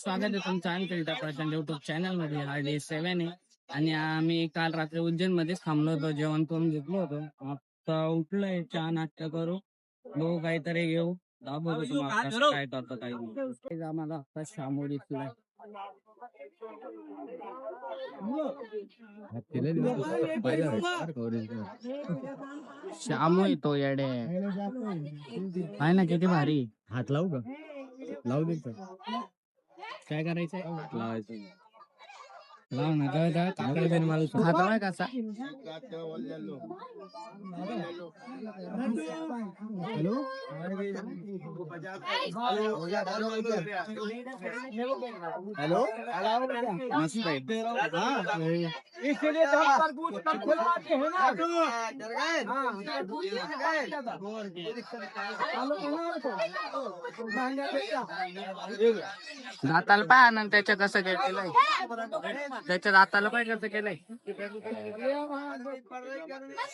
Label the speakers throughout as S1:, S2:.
S1: स्वागत आहे तुमचं अंकलिता प्रचंड युट्यूब चॅनल मध्ये. हा डे 7 आहे आणि आम्ही काल रात्री उज्जैन मध्येच थांबलो होतो, जेवण करून घेतलो होतो. आता उठलोय, चहा नाश्ता करू, बघू काहीतरी घेऊ, दाखवतो तुम्हाला कसं काय करतो काही नाही. आम्हाला आता शामू दिसलाय. शामू येतो येडे आहे ना, किती भारी. हात लावू का? लावू दे. काय करायचंय? लावायचं. लाव ना. खाता कसा? हॅलो मस्त आहे. दाताला पाय आनंद त्याच्या कसं केलंय, त्याच्या दाताला पाय कसं केलंय.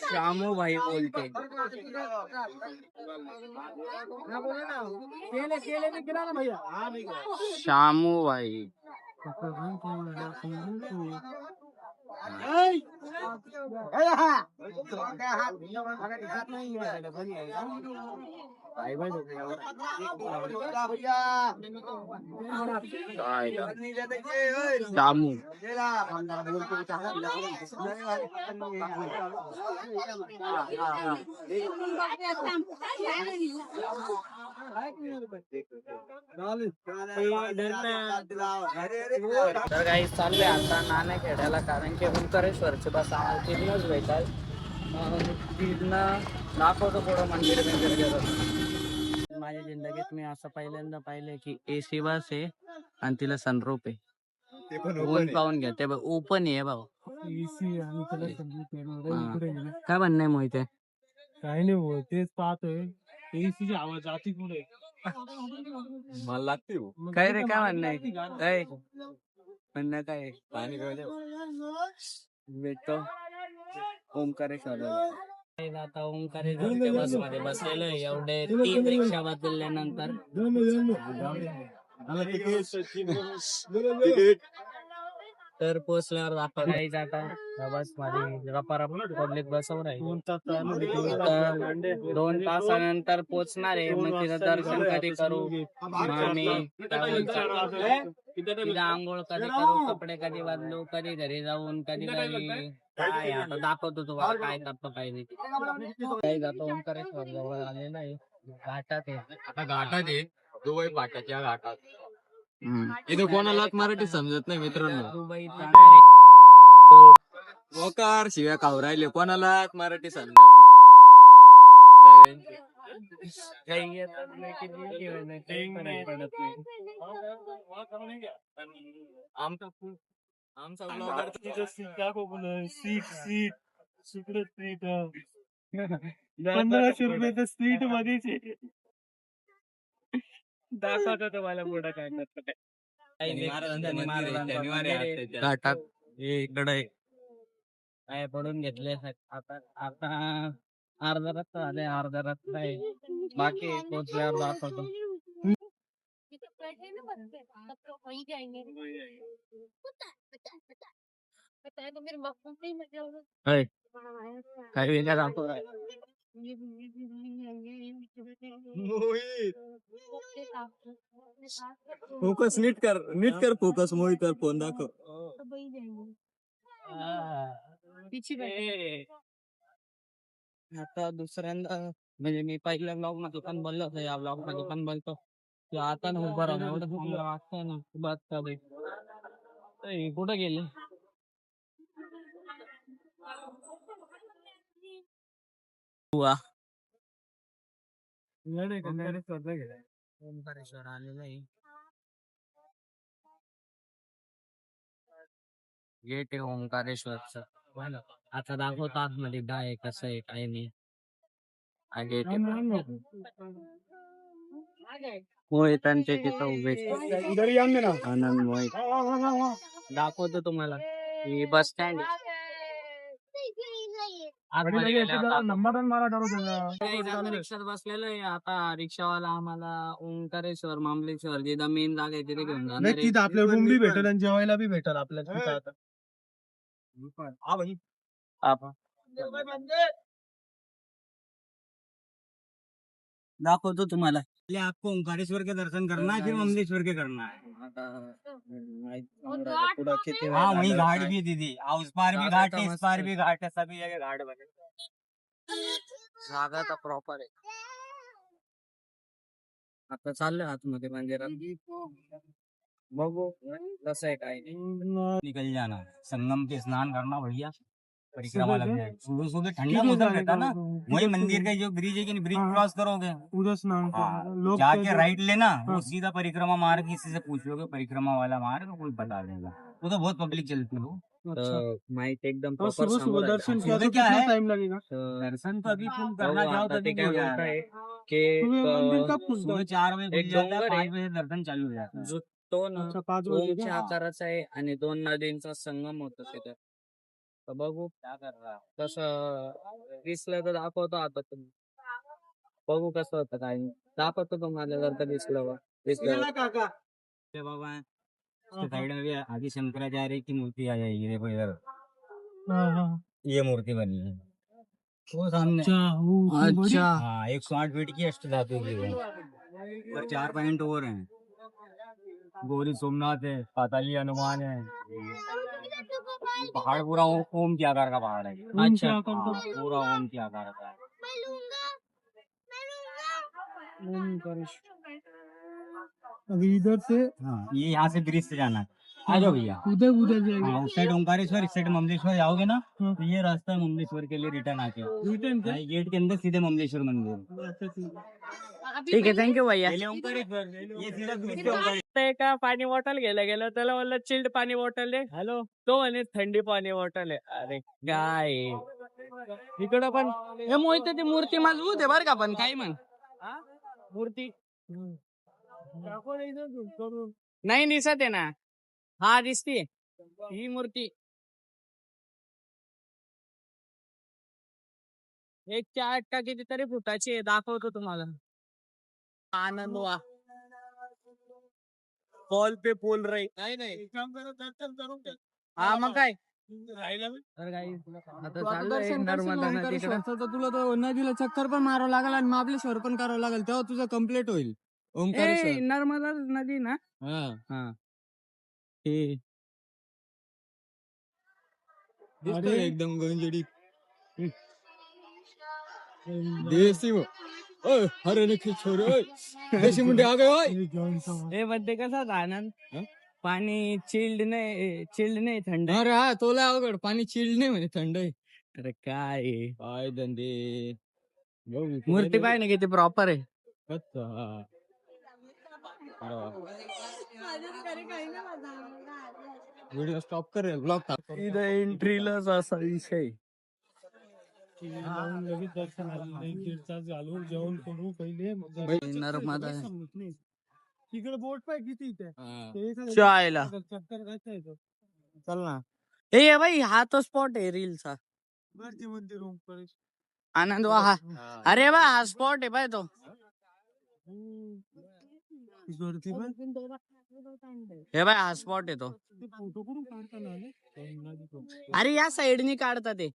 S1: शामू भाई बोलते. शामू भाई शामू तर काही चाललंय आता नाणेखेड्याला, कारण की ओंकारेश्वरचे बस आम्हाला 3 दिवस भेटाल. तिथनं दाखवतो पुढं मंदिर वगैरे गेलं. माझ्या जिंदगीत मी असं पहिल्यांदा पाहिलंय की AC बस आहे आणि तिला सनरूफ आहे. ऊन पाहून घ्या, ते बघ ओपन आहे भाऊ. काय म्हणणं आहे मोहिते?
S2: काही नाही भाऊ, तेच पाहतोय. एसीची आवाज जाती पुढे मला लागते.
S1: काय रे, काय म्हणणं आहे? काय म्हणणं काय?
S2: पाणी
S1: भेटतो ओंकारेश्वर. आता ओंकारेश्वरच्या बस मध्ये बसलेलो आहे. एवढे 3 रिक्षा बदलल्यानंतर तर पोहोचल्यावर दाखवायच. आता बस मध्ये पब्लिक बसवर आहे. 2 तासानंतर पोहोचणार आहे. मग तिथं दर्शन कधी करू, आम्ही तिथं आंघोळ कधी करू, कपडे कधी बदलू, कधी घरी जाऊन कधी कधी काय आता दाखवतो तुम्हाला काय करतो काय नाही. काही जातो ओंकारेश्वर जवळ आलेला आहे, घाटात आहे.
S2: आता घाटात आहे, दुबई पाटाच्या घाटात. इथे कोणालाच मराठी समजत नाही मित्रांनो.
S1: दुबई
S2: मोकार शिव्या खाऊ राहिले, कोणालाच मराठी समजत नाही.
S1: काही येतात नाही, किती पडत नाही.
S2: आमचा ब्लॉगर
S1: सीट
S2: 1500 तर सीट मध्येच आहे.
S1: दाखवतो तुम्हाला पुढं काय करतो काय.
S2: घाटात इकडे
S1: काय पडून घेतले आता. आता अर्धा रस्ता झाले, अर्धा रस्ता आहे बाकी. पोचल्यावर दाखवतो. काय वेगळा दाखव.
S2: फोकस नीट कर फोकस. मोहित कर, फोन दाखव.
S1: आता दुसऱ्यांदा म्हणजे मी पहिल्या ब्लॉग मध्ये पण बोललो होतो, या ब्लॉग मध्ये पण बोलतो की आता ना उभं राहून एवढं चांगलं वाटतंय ना. बात का बाई कुठं गेले? ओंकारेश्वर आलेलं आहे. गेट आहे ओंकारेश्वरचं. आता दाखवतो आतमध्ये काय आहे, कसं आहे, काय नाही. हा गेट मोहित त्यांचे तिथं उभे. आनंद मोहित दाखवतो तुम्हाला. ही बस स्टँड रिक्षात बसलेलो आहे आता. रिक्षावाला आम्हाला ओंकारेश्वर मामलेश्वर जिथं मेन जागा आहे तिथे घेऊन जाणार आहे.
S2: तिथं आपल्याला रूम बी भेटेल आणि जेवायला बी भेटेल आपल्याला तिथं आता.
S1: दाखवतो तुम्हाला.
S2: आपको ओंकारेश्वर के दर्शन करना है फिर ममलेश्वर के करना है. हाँ वही घाट भी दीदी, उस पार भी घाट है इस पार भी घाट है, सभी जगह घाट बने.
S1: जागा तर प्रॉपर आहे. आता चाललोय आतमध्ये मंदिरात. बघू कसं आहे काय.
S2: निकल जाना, संगम पे स्नान करना बढ़िया, परिक्रमा लग जाए. सुबह सुबह ठंडा मौसम रहता ना, वही मंदिर का जो ब्रिज है कि ब्रिज क्रॉस करोगे उधर स्नान जाके राइट लेना, वो सीधा परिक्रमा मार्ग. किसी से पूछ लोगे परिक्रमा वाला मार्ग, कोई बता देगा. वो तो बहुत पब्लिक चलती है वो.
S1: माहिती एकदम
S2: और
S1: proper
S2: सुबह
S1: सांगू
S2: दर्शन
S1: राहिला.
S2: किया तो
S3: क्या
S2: कितना
S3: है?
S2: टाइम लगेगा?
S3: दर्शन तो अभी तुम
S1: बघू
S3: करना चाहो
S1: आता ते
S3: तभी
S1: काय
S3: हो जाएगा.
S1: बोलताय की
S2: सुबह मंदिर कब खुलता
S3: सुबह
S2: है?
S3: 4 बजे
S1: एक
S3: खुल जाता है,
S1: डोंगर है.
S3: 5 बजे दर्शन चालू हो जाता है.
S1: जो तो ना
S2: अच्छा 5 बजे
S1: ओमच्या
S2: का?
S1: आकाराचा आहे आणि 2 नदींचा संगम होतो तिथे. तर बघू
S3: क्या कर रहा है?
S1: कसं दिसलं तर दाखवतो आता तुम्ही. बघू कसं होतं काय नाही. दाखवतो तुम्हाला जर का दिसल्यावर.
S3: अरे बाबा उसके साइड में भी आदि शंकराचार्य की मूर्ति आ जाएगी. देखो इधर ये मूर्ति बनी है वो सामने.
S1: अच्छा
S3: हाँ 108 फीट की अष्टधातु की है. और 4 पॉइंट और हैं. गौरी सोमनाथ है, पाताली हनुमान है. पहाड़ पूरा ओम के आकार का पहाड़ है.
S1: अच्छा
S3: हाँ, पूरा ओम के आकार का है.
S2: अभी इधर से
S3: हाँ ये यहाँ से ब्रिज से जाना है. आ जाओ भैया.
S2: उधर जाएगा.
S3: हाँ उस साइड ओंकारेश्वर, इस साइड ममलेश्वर जाओगे ना,
S2: हाँ.
S3: तो ये रास्ता है ममलेश्वर के लिए रिटर्न आके.
S2: रिटर्न से?
S3: गेट के अंदर सीधे ममलेश्वर मंदिर.
S1: ठीक आहे थँक्यू भैया.
S3: पहले ओंकारेश्वर, ये सीधा ब्रिज से ओंकारेश्वर.
S1: ते एका पाणी बॉटल घ्यायला गेलो त्याला म्हणलं चिल्ड पाणी बॉटल दे. हॅलो तो म्हणे थंडी पाणी बॉटल आहे. अरे काय इकडं पण हे मोहिते ती मूर्ती मजबूत आहे बरं का पण काय म्हण मूर्ती नाही दिसत आहे ना. हा दिसतीये ही मूर्ती. एक 4 का कितीतरी फुटाची आहे. दाखवतो तुम्हाला. आनंद वा पॉल पे पोल रही. नाही हा मग काय तर काही आता चाललंय नर्मदा नदीकडे.
S2: तुला तो नदीला चक्कर पण मारावं लागेल आणि महाबळेश्वर पण करावं लागेल, तेव्हा तुझं कम्प्लीट होईल.
S1: ए, नर्मदा नदी ना.
S2: हा
S1: दिसतोय
S2: एकदम गंजडी देसी अरे नक्की छोरे देशी मुंडे आ गए.
S1: हे मध्ये कसा होता आनंद. पाणी चिल्ड नाही थंड आहे.
S2: अरे हा तोला अवघड, पाणी चिल्ड नाही म्हणे, थंड आहे.
S1: अरे काय आहे?
S2: काय धंदे.
S1: मूर्ती पाय ना किती प्रॉपर आहे.
S2: व्हिडिओ स्टॉप कर, ब्लॉग
S1: इथं एंट्रीलाच असा विषय.
S2: लगेच दर्शन घालून जेवण करू पहिले.
S1: नर्मदा आहे.
S2: तिकडे बोट पाय किती
S1: चायला
S2: चक्कर घ्यायचा आहे तो.
S1: चल ना. ए भाई हा तो स्पॉट आहे रीलचा.
S2: वरती मंदिर ओंकारेश्वर.
S1: आनंद वा हा. अरे बा हा स्पॉट आहे पाय तो.
S2: वरती पण
S1: हे बाय हा स्पॉट आहे तो.
S2: फोटो करून काढता ना.
S1: अरे या साइडनी काढता ते.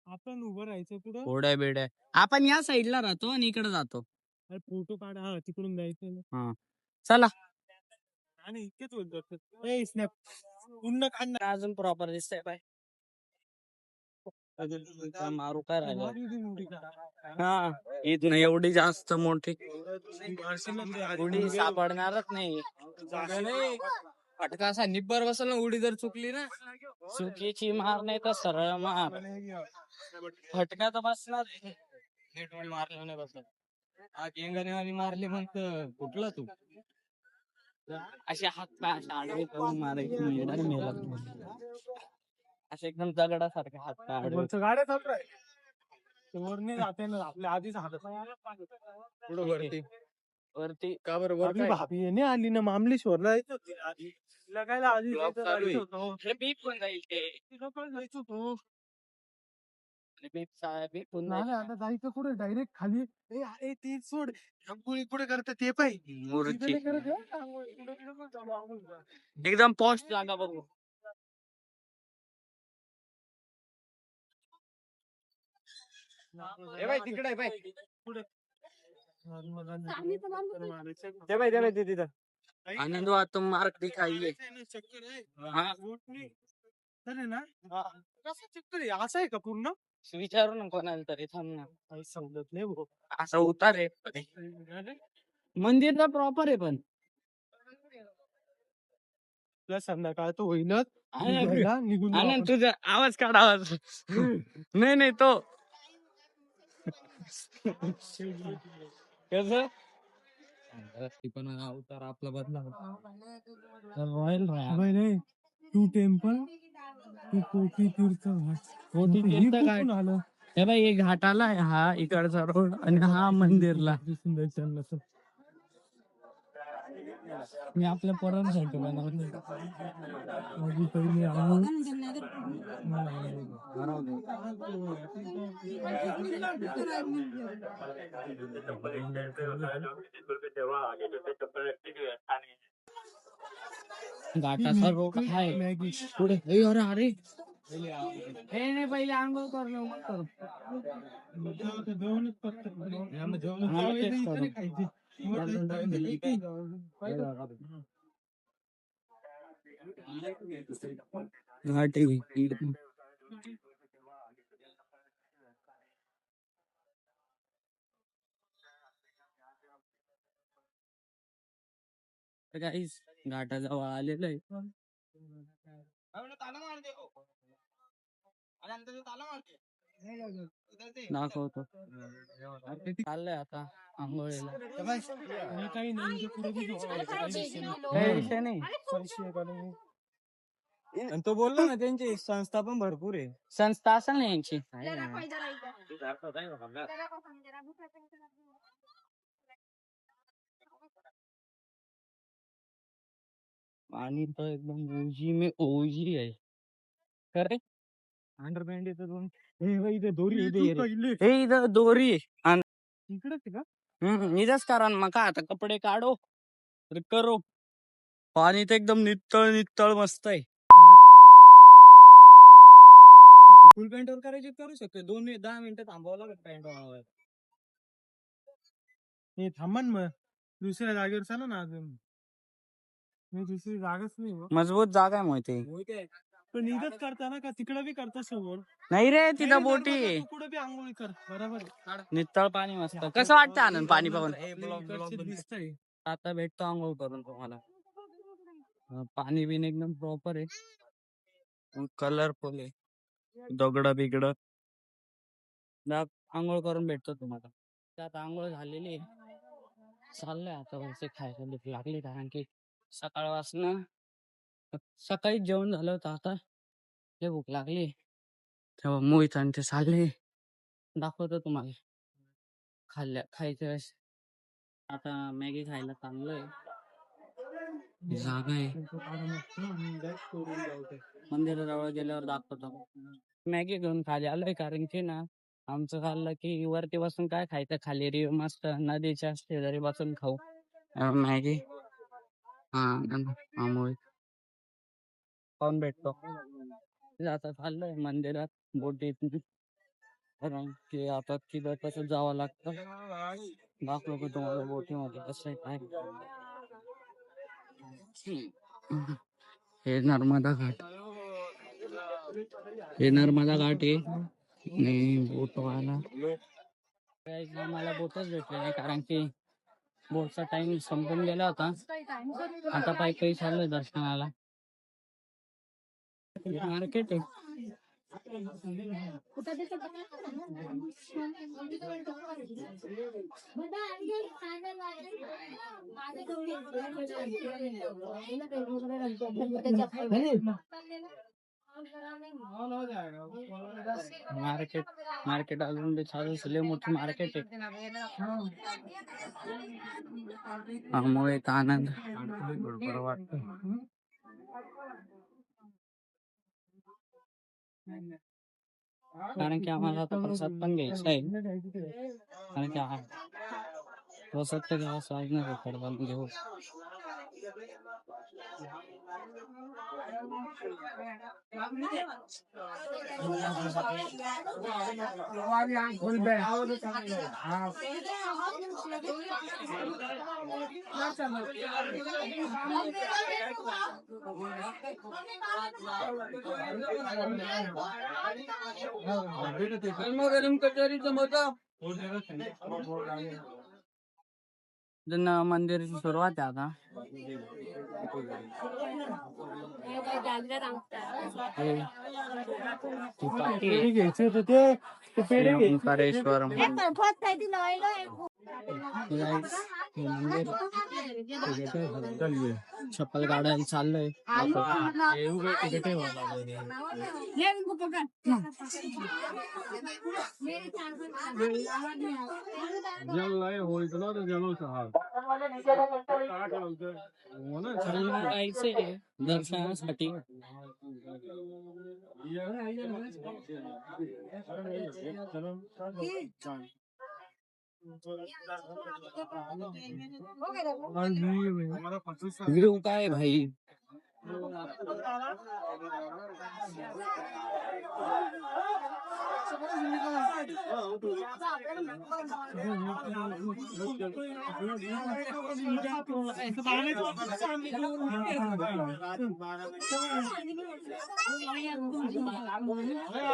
S2: आपण उभं राहायचं कुठं.
S1: होड्या बेड्या आपण या साइडला राहतो आणि इकडे जातो.
S2: फोटो काढा, हा तिकडून द्यायचं ना.
S1: हा चला.
S2: आणि इतकेच होत स्नॅप पूर्ण काढणार.
S1: अजून प्रॉपर दिसतंय बाय. मारू काय राहिला. हा इथून एवढी जास्त मोठी उडी सापडणारच नाही.
S2: फटका असा निब्बर बसल ना, उडी जर चुकली ना.
S1: चुकीची मार नाही तर सरळ मार. फटका तर बसणार.
S2: नेट उडी मारलं नाही बसत. हा गेंगाने मारली म्हणत कुठला तू.
S1: असे हात पाय असे आडवे करून मारायचे. मेला असे एकदम दगडासारखे हात पाय आडवे.
S2: गाड्या चालू आहे वर नाही जाते ना, आपल्या आधीच हात पुढं वरती
S1: वरती
S2: का बरं वर भाभी आहे ना आली ना मामलेश्वरला जायचं होती आधी. तिला काय आधी जायचं होतं.
S1: हे बीप पण जाईल ते.
S2: तिला काय जायचं होतं.
S4: आता जायचं कुठे डायरेक्ट खाली अरे ते सोड आंघोळी कुठे करतात ते पाहिजे
S1: मूर्ती
S4: आंघोळी कुठे चालू आंघोळी
S1: एकदम पॉश जागा बघू.
S4: तिकडे
S1: आनंद वाटतो मार्क दिखाई हाँ
S4: ना कसं चक्कर आहे असं आहे का पूर्ण
S1: विचारू ना कोणाला तरी थांब ना.
S4: काही समजत नाही भाऊ
S1: असं उतार आहे मंदिरला प्रॉपर आहे पण
S4: तुला संध्याकाळ तो होईनच
S1: आनंद
S4: निघायला निघून जाऊ
S1: आनंद
S4: आपण.
S1: तुझा आवाज काढ आवाज नाही नाही तो कस पण उतार आपला बदला रॉयल
S4: अबे रे तू टेम्पल तू कोटी तीर्थ घाट
S1: कोटी
S4: हे
S1: तीर्थ घाट.
S4: कुठून आलं
S1: हे बाई हे घाटाला आहे हा इकडचा रोड आणि हा मंदिरला.
S4: सुंदर चाललं तर
S1: मी आपल्या पोरांसाठी बनवले.
S4: माझी पहिली आंघोळ
S1: घाटाचा रोड आहे
S4: मॅगी
S1: पुढे अरे अरे हे नाही पहिले आंघोळ कर मग कर.
S4: जेवणच फक्त
S1: मला तेच करू.
S4: खायची
S1: घाट आहे. गाईस घाटाजवळ आलेलं आहे. दाखवतो चाललंय आता आंघोळीला.
S4: काही नाही
S1: काही विषय नाही.
S3: आणि तो बोलला ना त्यांची संस्था पण भरपूर आहे.
S1: संस्था असेल ना यांची. आणि तो एकदम ओजी में ओजी आहे खरे.
S3: अंडरपॅन्ट येतं दोन हे दोरी येते
S4: पहिले
S1: हे इथं दोरी आहे.
S4: इकडे का
S1: इथंच करा ना. मग काय आता कपडे काढो तर करो. पाणी तर एकदम नितळ नितळ मस्त आहे.
S3: फुल पॅन्ट वर करायचे करू शकतो 10 मिनिटं थांबावं लागत पॅन्ट वाळवायला.
S4: हे थांबन मग दुसऱ्या जागेवर चला ना अजून दुसरी जागाच नाही हो.
S1: मजबूत जागा आहे माहिती.
S4: पण इथंच करता ना का तिकडे बी करता समोर
S1: नाही रे तिथं बोटी आहे.
S4: कुठे बी आंघोळी कर बरोबर आहे.
S1: नितळ पाणी मस्त. कसं वाटतं आनंद पाणी पाहून.
S4: इकडचे दिसतंय
S1: आता भेटतो आंघोळ करून तुम्हाला. पाणी बिन एकदम प्रॉपर आहे. कलरफुल आहे. दगड बिगड आंघोळ करून भेटतो तुम्हाला. त्यात आंघोळ झालेली आहे. चाललंय आता वरचे खायला भूक लागली कारण की सकाळपासनं सकाळी जेवण झालं होतं. आता लय भूक लागली तेव्हा मोहित आणि ते चालले. दाखवतो तुम्हाला खायच्या वेळेस. आता मॅगी खायला चांगलंय. जागा आहे मंदिराजवळ गेल्यावर दाखवतो. मॅगी घेऊन खाली आलोय कारण की ना आमचं खाल्लं की वरती बसून काय खायचं. खाली री मस्त नदीच्या शेजारी बसून खाऊ मॅगी. हा मोहित पाहून भेटतो. आता चाललंय मंदिरात बोटीत कारण की आता तिथं कसं जावं लागतं. दाखलो की तुम्हाला बोटीमध्ये कसं आहे काय. हे नर्मदा घाट. हे नर्मदा घाट आहे आणि बोटवाला मला बोटच भेटले नाही कारण की बोटचा टाइम संपून गेला होता. आता पायी चाललोय दर्शनाला. मार्केट आहे. मार्केट अजून बी चालू लय मोठी मार्केट आहे. त्यामुळे आनंद बरोबर वाटतं. कारण की आम्हाला आता प्रसाद पण घ्यायचा आहे. कारण की प्रसाद तर घ्यावाच लागणार आहे, कडबा घेऊ. मंदिराची सुरुवात आहे आता. ओंकारेश्वर चप्पल काढायला चाललंय. जायचंय दर्शनासाठी. व्ह्यू काय भाई.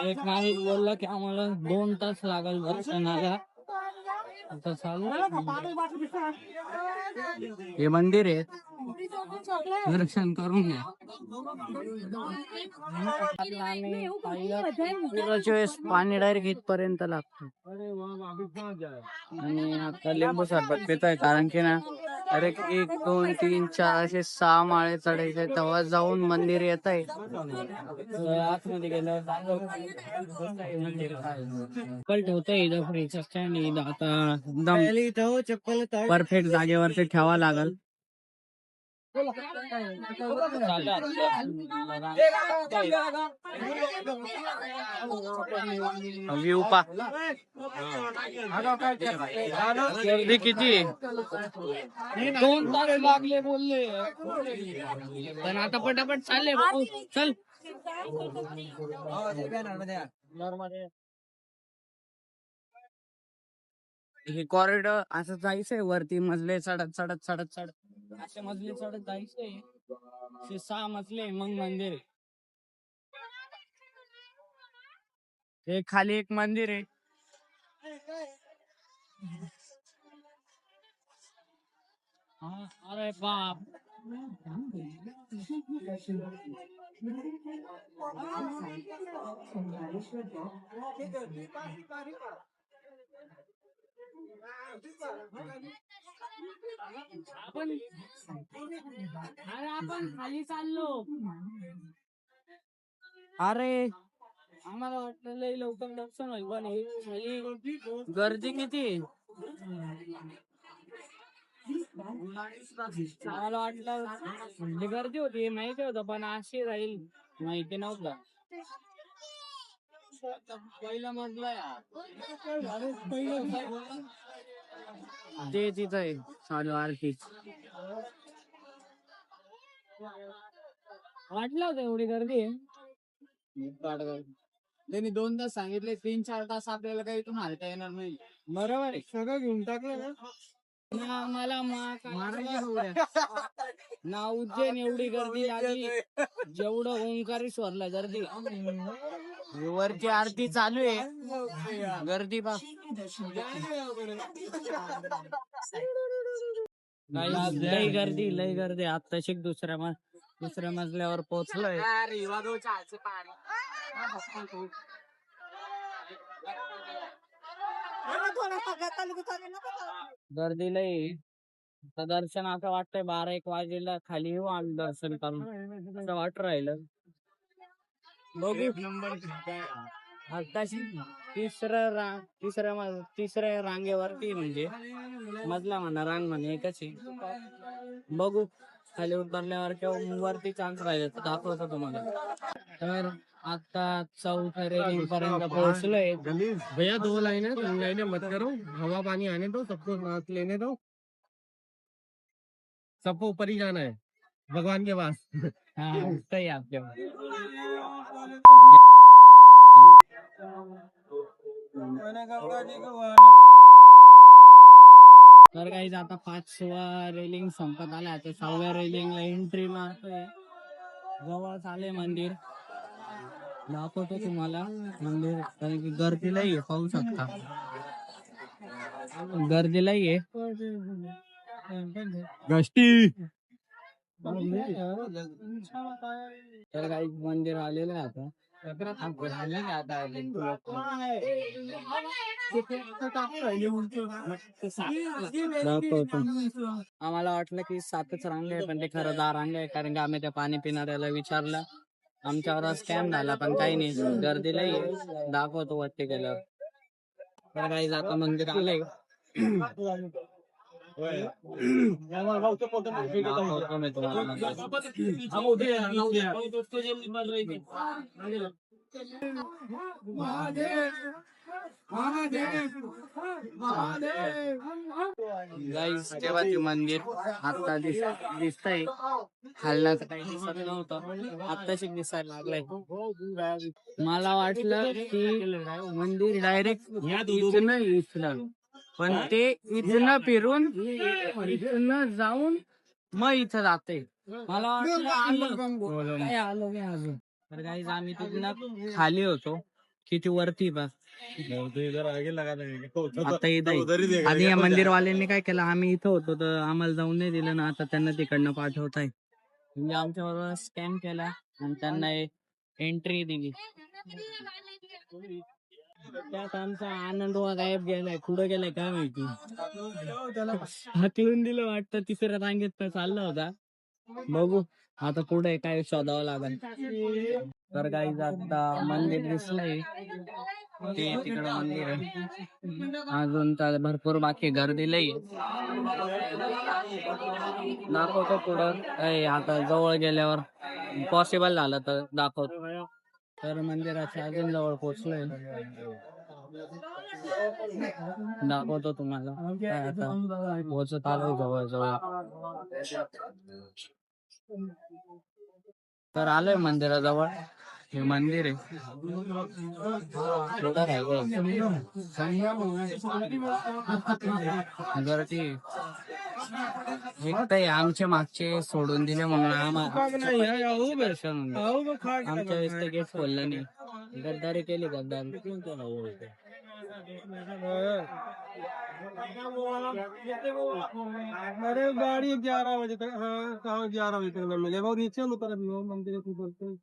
S1: एक नाही बोलला की आम्हाला 2 तास लागेल दर्शनाला. आता चालू हे मंदिर आहे, दर्शन करून घ्या. पुराच्या वेळेस पाणी डायरेक्ट इथपर्यंत लागतं. आणि आता लिंबू सरबत पित आहे, कारण की ना अरे 1 2 3 4 असे 6 माळे चढायचे, तेव्हा जाऊन मंदिर येत आहे. आतमध्ये गेलं चप्पल ठेवतोय इथं फ्रीचं स्टँड. इथं आता एकदम परफेक्ट जागेवरती ठेवा लागल. व्ह्यू पा गर्दी किती. 2 तास लागले बोलले, पण आता पटापट चालले. चल हे कॉरिडॉर असं जायचंय वरती, मजले चढत चढत चढत चढत असे मजले चढत जायचंय. 6 मजले मग मंदिर आहे. हे खाली एक मंदिर आहे. अरे बाप. आपण खाली चाललो. अरे आम्हाला वाटलं लई लवकर दर्शन होईल, पण खाली गर्दी किती. आम्हाला वाटलं गर्दी होती माहिती होतं, पण अशी राहील माहिती नव्हतं. पहिला मजला ते तिथं आहे चालू आरती. वाटलं होतं एवढी गर्दी. त्यांनी 2 तास सांगितले, 3 4 तास आपल्याला काही इथून हालता येणार नाही. बरोबर आहे, सगळं घेऊन टाकलं ना. मला ना उज्जैन एवढी गर्दी लागली जेवढं ओंकारेश्वरला गर्दी. वरची आरती चालू आहे, गर्दी बा. लई गर्दी. आत्ताशी दुसऱ्या मजल्यावर पोहोचलोय. गर्दी लई. दर्शन असं वाटतंय 12-1 वाजेला खाली येऊ आम्ही दर्शन करून, असं वाटत राहिलं. बघू. आताशी तिसऱ्या रांगेवरती, म्हणजे मजला म्हणा रांग म्हणा एकच आहे. बघू खाली उतरल्यावर किंवा वरती चान्स राहिले तर दाखवतो तुम्हाला. तर आता चौथ्या रेलिंग पर्यंत पोहोचलोय.
S4: भैया 2 लाइनें मत करो, हवा पानी आने दो, सबको सांस लेने दो, सबको ऊपर ही जाना है भगवान के पास.
S1: हा सही आपल्या तर काही आता 5वा रेलिंग संपत आला. आता 6व्या रेलिंगला एंट्री मारतोय. जवळ आले मंदिर. दाखवतो तुम्हाला मंदिर, कारण की गर्दीलाही आहे, पाहू शकता गर्दीलाही आहे.
S4: गष्टी
S1: तर काही मंदिर आलेलं आहे आता. दाखवतो. आम्हाला वाटलं की 7च रांग आहे, पण ते खरं 10 रांग आहे, कारण की आम्ही त्या पाणी पिणाऱ्याला विचारलं. आमच्यावर स्कॅम झाला, पण काही नाही, गर्दीलाही आहे. दाखवतो वरती गेल्यावर. तर काही जाता मंदिर आलंय. दाखवतो मी तुम्हाला गाईस. तेव्हा ते मंदिर आता दिसतंय. खालनाचं काही दिसत नव्हतं, आत्ताशी दिसायला लागलंय. मला वाटलं की मंदिर डायरेक्ट इथनं इथलं, पण ते इथनं फिरून इथनं जाऊन मग इथं जाते. मला वाटलं काय आलो मी अजून. तर गाईस आम्ही तिथनं खाली होतो, किती वरती बस. आता इथं आधी या मंदिरवाल्यांनी काय केलं, आम्ही इथं होतो तर आम्हाला जाऊन नाही दिलं ना, आता त्यांना तिकडनं पाठवताय. म्हणजे आमच्या बरोबर स्कॅम केला आणि त्यांना एंट्री दिली. त्यात आमचा आनंद गायब गेलाय. कुठं गेलाय काय माहिती. हाकलून दिलं वाटतं. तिसऱ्या रांगेत चालला होता. बघू आता पुढे काय शोधावं लागेल. तर काही आता मंदिर दिसलंय, ते तिकडं मंदिर आहे. अजून तर भरपूर बाकी गर्दी लई. दाखवतो पुढं आता जवळ गेल्यावर पॉसिबल झालं तर दाखवतो. तर मंदिराच्या अजून जवळ पोहोचलोय. दाखवतो तुम्हाला. काय आता पोहोचत आलोय जवळ जवळ. तर आलोय मंदिराजवळ. हे मंदिर आहे. गर्दी एक तर आमचे मागचे सोडून दिले म्हणून आमच्या वेळेस तर गेट खोललं नाही. गद्दारी केली गद्दारी.
S4: अरे गाड़ी 11 बजे तक, हाँ कहाँ 11 बजे तक न मिले, बहुत नीचे उतर अभी वो मंदिर के ऊपर।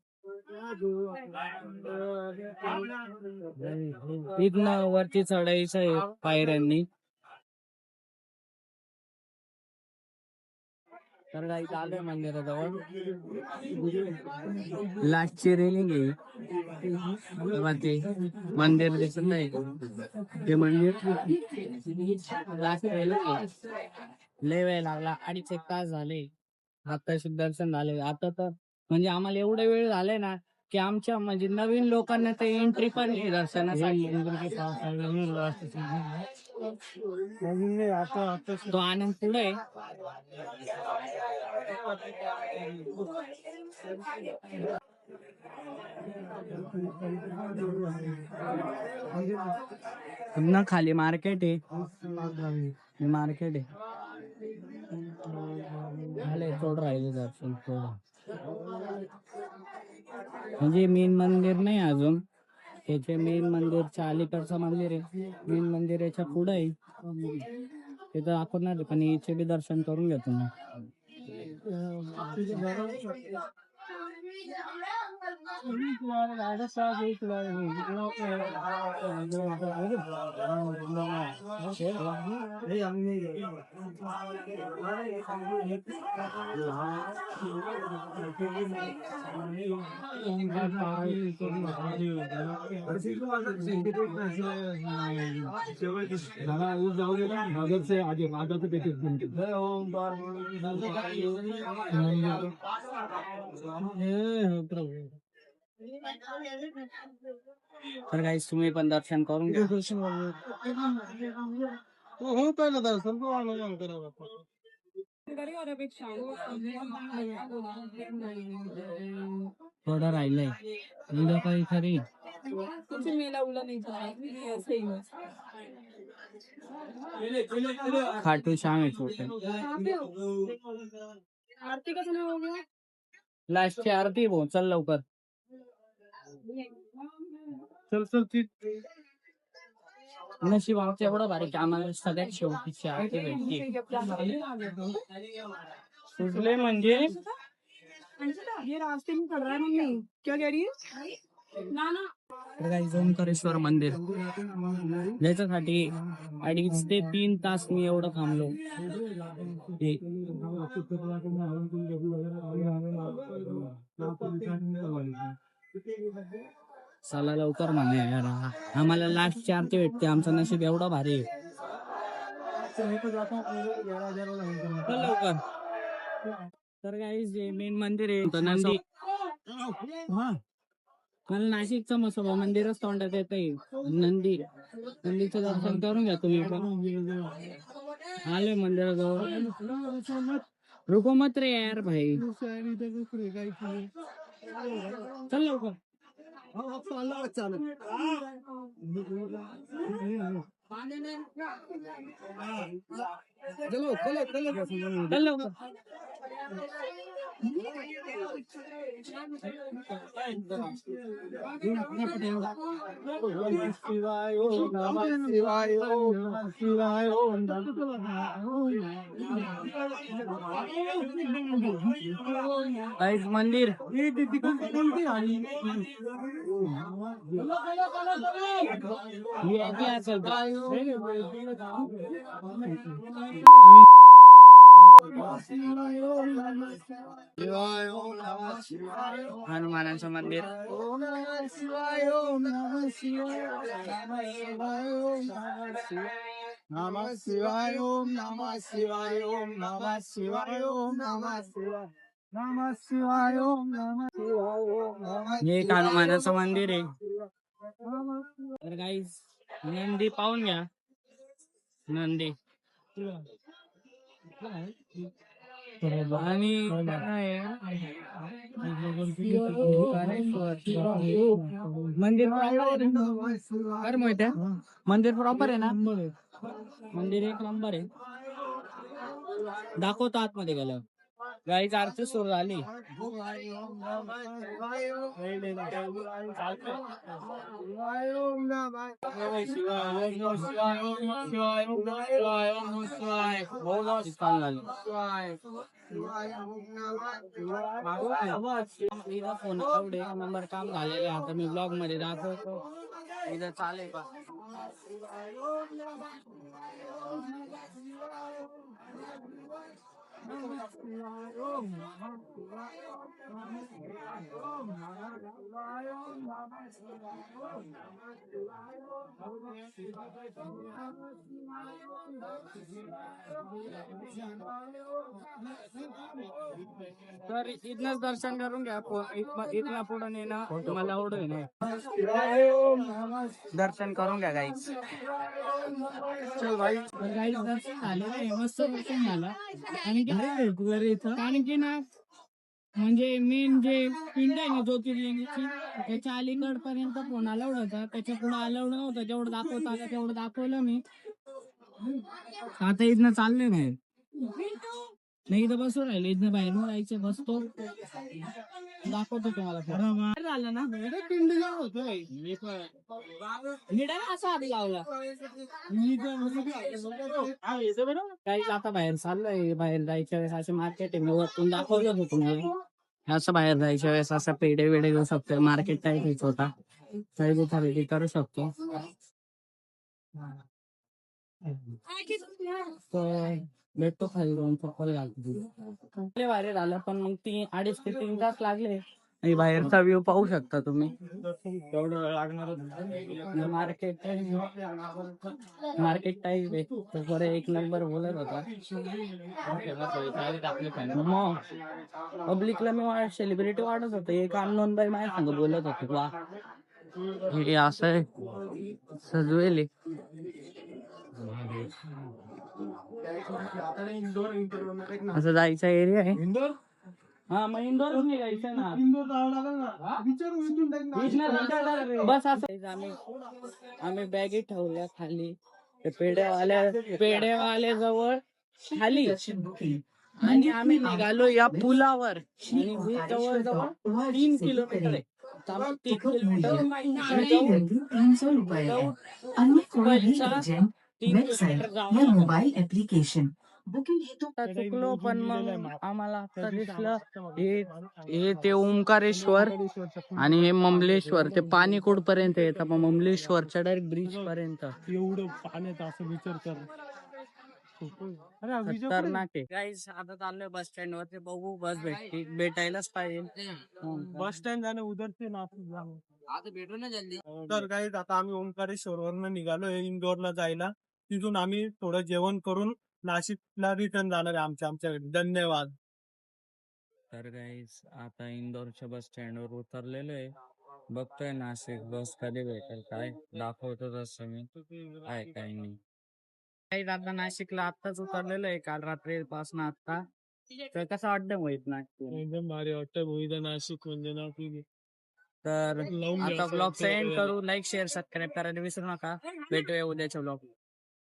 S1: इथनं वरती चढायचं आहे पायऱ्यांनी. तर काही आलोय मंदिराजवळ. लास्टची रेलिंग आहे. ते मंदिर दिसत नाही. ते मंदिर लास्ट रेलिंग आहे. लय वेळ लागला, 2.5 तास झाले. आताशी दर्शन झाले. आता तर म्हणजे आम्हाला एवढे वेळ झाले ना की आमच्या म्हणजे नवीन लोकांना ते एंट्री पण आहे दर्शनासाठी. तो आनंद पुढे पुन्हा खाली मार्केट आहे. मार्केट आहे. झाले थोडं राहिले दर्शन. म्हणजे मेन मंदिर नाही अजून. त्याचे मेन मंदिरच्या अलीकडचं मंदिर आहे. मेन मंदिर याच्या पुढे आहे. तिथं दाखवणार पण याचे बी दर्शन करून घेतो मी. तर गाईस तुम्ही पण दर्शन करून घ्या.
S4: हो पहिलं दर्शन तो आलो करा
S1: थोडं राहिलंय उद्या काही खरी खाटू श्याम आहे छोटे. लास्टची आरती भाऊ चल लवकर.
S4: चल चल ती
S1: नशीब आमचं एवढं भारी की आम्हाला सगळ्यात शेवटीची आरती भेटली. सुटले म्हणजे
S5: ये रास्ते में पड़ रहा है मम्मी क्या कह रही है ना ना
S1: ओंकारेश्वर मंदिर ज्याच्यासाठी 2.5 ते 3 तास मी एवढं थांबलो. चला लवकर म्हणे यार आम्हाला लास्ट ची आरती भेटते. आमचं नशीब एवढं भारी आहे. चल लवकर. तर गाईस जे मेन मंदिर आहे तर नंदी. मला नाशिकचं मसोबा मंदिरच तोंडात येत आहे. नंदीचं दर्शन करून घ्या तुम्ही पण. आले मंदिराजवळ. रुको मत रे यार भाई. चल लवकर. चल लवकर. गाईस मंदिर हनुमानाचं मंदिर.
S4: नमः शिवाय ओम नमः शिवाय ओम नमः शिवाय ओम नमः शिवाय नमः शिवाय ओम नमः शिवाय ओम नमः.
S1: हे एक हनुमानाचं मंदिर आहे. तर गाईस नंदी पाहून घ्या. नंदी आणि मंदिर माहिती आहे. मंदिर प्रॉपर आहे ना. मंदिर एक नंबर आहे. दाखवतो आतमध्ये गेलं. गाईच आरती सुरू झाली. फोन एवढे नंबर काम झालेले आता मी ब्लॉग मध्ये दाखवतो. इथं चालेल का. तर इथनच दर्शन करून घ्या. इथला पुढे नेणं तुम्हाला आवडेल नाही. दर्शन करून घ्या गाईच. गाईच दर्शन झालेलं आहे. मस्त दर्शन झालं. कारण की ना म्हणजे मेन जे पिंड आहे ना ज्योतिर्लिंगची त्याच्या अलीकड पर्यंत फोन अलाउड होता. त्याच्या पुढे अलाउड नव्हतं. जेवढं दाखवता आलं तेवढं दाखवलं मी. आता इथनं चालले नाही. नाही इथं बसू राहिले. इथनं बाहेर जायचं बसतो. दाखवतो तुम्हाला. झालं ना
S4: पिंड होतोय
S1: असा आधी लावला. काही आता बाहेर चाललोय. बाहेर जायच्या वेळेस असे मार्केट आहे. मी वरतून दाखवलं होतं तुम्हाला. असं बाहेर जायच्या वेळेस असं पेढे वेडे घेऊ शकतो. मार्केट टाईप होता, खरेदी खरेदी करू शकतो. तर भेटतो खाली जाऊन चप्पल घालतो. लय भारी झालं, पण मग 2.5 ते 3 तास लागले. आणि बाहेरचा व्ह्यू पाहू शकता तुम्ही.
S4: तेवढं वेळ लागणार
S1: मार्केट मार्केट टाईप आहे. तर बरं एक नंबर बोलत होता. मग पब्लिकला मी सेलिब्रिटी वाटत होतो. एक अननोन बाई माझ्या संग बोलत होते. वा हे असं आहे, सजवेल आहे. असं जायचा एरिया आहे.
S4: इंदोर
S1: हा मग इंदोरच निघायचं ना.
S4: इंदोर जावं लागेल ना विचारू इथून direct
S1: बस असं आम्ही बॅगी ठेवल्या खाली ते पेढेवाल्या जवळ खाली, आणि आम्ही निघालो या पुलावर. आणि हे जवळ 3 किलोमीटर आहे. तर आम्ही 3 किलोमीटर
S6: खरीदेंगे 300 रुपए है अन्य कोई भी एजेंट वेबसाइट या मोबाइल एप्लीकेशन बुकिंग हेतु
S1: चुकलो, पण मग आम्हाला आता दिसलं हे ते ओंकारेश्वर आणि हे ममलेश्वर. ते पाणी कुठपर्यंत येतं, मग ममलेश्वरच्या डायरेक्ट ब्रिज पर्यंत.
S4: एवढं पाण्यात असं विचार कर.
S1: खतरनाक आहे गाईस. आता चाललोय बस स्टँड वरती, बघू बस भेटायलाच पाहिजे.
S4: बस स्टँड जाणे उधरचे नाशिक जाणे.
S1: आता भेटू ना जल्दी.
S4: तर काही आता आम्ही ओंकारेश्वर वरनं निघालोय इंदोरला जायला. तिथून आम्ही थोडं जेवण करून नाशिकला रिटर्न जाणार आहे आमच्याकडे. धन्यवाद.
S1: तर गाईस आता इंदोरच्या बस स्टँड वर उतरलेलो आहे. बघतोय नाशिक बस कधी भेटेल काय दाखवतो तसं मी काय काही नाही. काही आता नाशिकला आत्ताच उतरलेलो आहे, काल रात्री पासून आता. तर कसं वाटतं माहित नाशिक.
S4: एकदम भारी वाटतं भोईदा नाशिक म्हणजे ना की
S1: तर
S4: लावून घ्या
S1: आता
S4: असं
S1: ब्लॉग
S4: थोडं
S1: एंड
S4: वेळ.
S1: करू. लाईक शेअर सबस्क्राईब करायला विसरू नका. भेटूया उद्याच्या ब्लॉग.